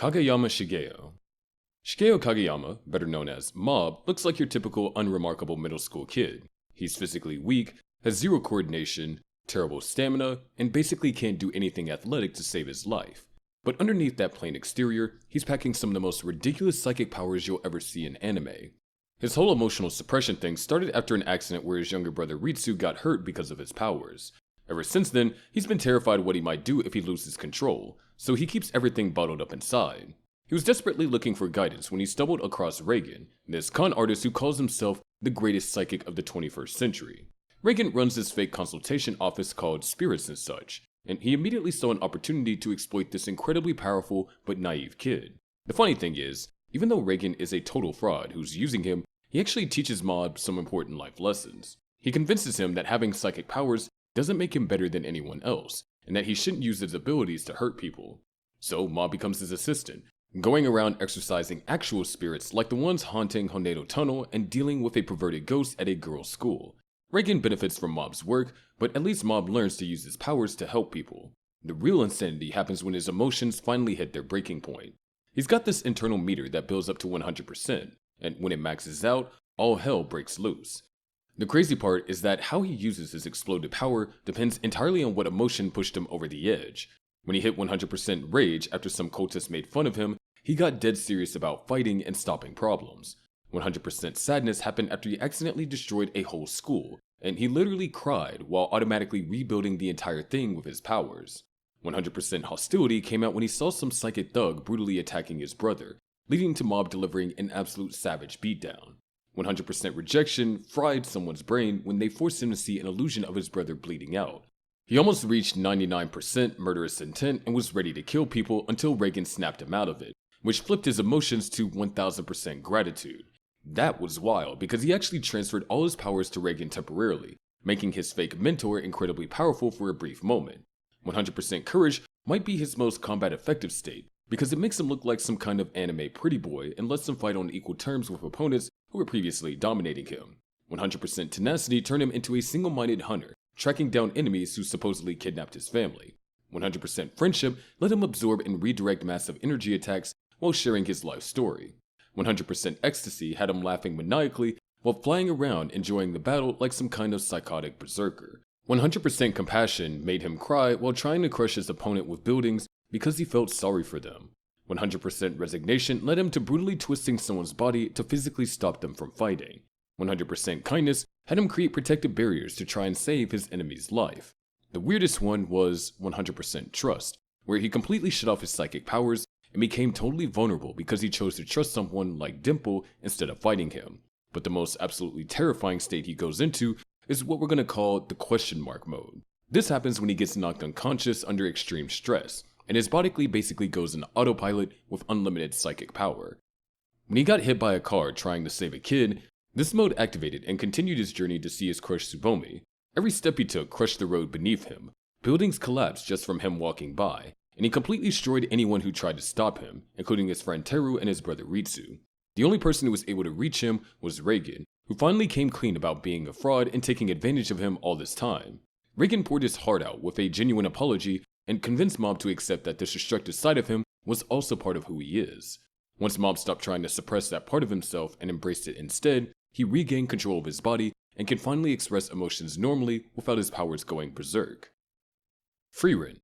Kageyama Shigeo. Shigeo Kageyama, better known as Mob, looks like your typical unremarkable middle school kid. He's physically weak, has zero coordination, terrible stamina, and basically can't do anything athletic to save his life. But underneath that plain exterior, he's packing some of the most ridiculous psychic powers you'll ever see in anime. His whole emotional suppression thing started after an accident where his younger brother Ritsu got hurt because of his powers. Ever since then, he's been terrified what he might do if he loses control, so he keeps everything bottled up inside. He was desperately looking for guidance when he stumbled across Reagan, this con artist who calls himself the greatest psychic of the 21st century. Reagan runs this fake consultation office called Spirits and Such, and he immediately saw an opportunity to exploit this incredibly powerful but naive kid. The funny thing is, even though Reagan is a total fraud who's using him, he actually teaches Mob some important life lessons. He convinces him that having psychic powers doesn't make him better than anyone else, and that he shouldn't use his abilities to hurt people. So Mob becomes his assistant, going around exorcising actual spirits like the ones haunting Honedo Tunnel and dealing with a perverted ghost at a girls' school. Reagan benefits from Mob's work, but at least Mob learns to use his powers to help people. The real insanity happens when his emotions finally hit their breaking point. He's got this internal meter that builds up to 100%, and when it maxes out, all hell breaks loose. The crazy part is that how he uses his exploded power depends entirely on what emotion pushed him over the edge. When he hit 100% rage after some cultists made fun of him, he got dead serious about fighting and stopping problems. 100% sadness happened after he accidentally destroyed a whole school, and he literally cried while automatically rebuilding the entire thing with his powers. 100% hostility came out when he saw some psychic thug brutally attacking his brother, leading to Mob delivering an absolute savage beatdown. 100% rejection fried someone's brain when they forced him to see an illusion of his brother bleeding out. He almost reached 99% murderous intent and was ready to kill people until Reagan snapped him out of it, which flipped his emotions to 1000% gratitude. That was wild because he actually transferred all his powers to Reagan temporarily, making his fake mentor incredibly powerful for a brief moment. 100% courage might be his most combat effective state because it makes him look like some kind of anime pretty boy and lets him fight on equal terms with opponents who were previously dominating him. 100% tenacity turned him into a single-minded hunter, tracking down enemies who supposedly kidnapped his family. 100% friendship let him absorb and redirect massive energy attacks while sharing his life story. 100% ecstasy had him laughing maniacally while flying around enjoying the battle like some kind of psychotic berserker. 100% compassion made him cry while trying to crush his opponent with buildings because he felt sorry for them. 100% resignation led him to brutally twisting someone's body to physically stop them from fighting. 100% kindness had him create protective barriers to try and save his enemy's life. The weirdest one was 100% trust, where he completely shut off his psychic powers and became totally vulnerable because he chose to trust someone like Dimple instead of fighting him. But the most absolutely terrifying state he goes into is what we're going to call the question mark mode. This happens when he gets knocked unconscious under extreme stress, and his body basically goes into autopilot with unlimited psychic power. When he got hit by a car trying to save a kid, this mode activated and continued his journey to see his crush Tsubomi. Every step he took crushed the road beneath him. Buildings collapsed just from him walking by, and he completely destroyed anyone who tried to stop him, including his friend Teru and his brother Ritsu. The only person who was able to reach him was Reagan, who finally came clean about being a fraud and taking advantage of him all this time. Reagan poured his heart out with a genuine apology and convinced Mob to accept that this destructive side of him was also part of who he is. Once Mob stopped trying to suppress that part of himself and embraced it instead, he regained control of his body and can finally express emotions normally without his powers going berserk. Frieren.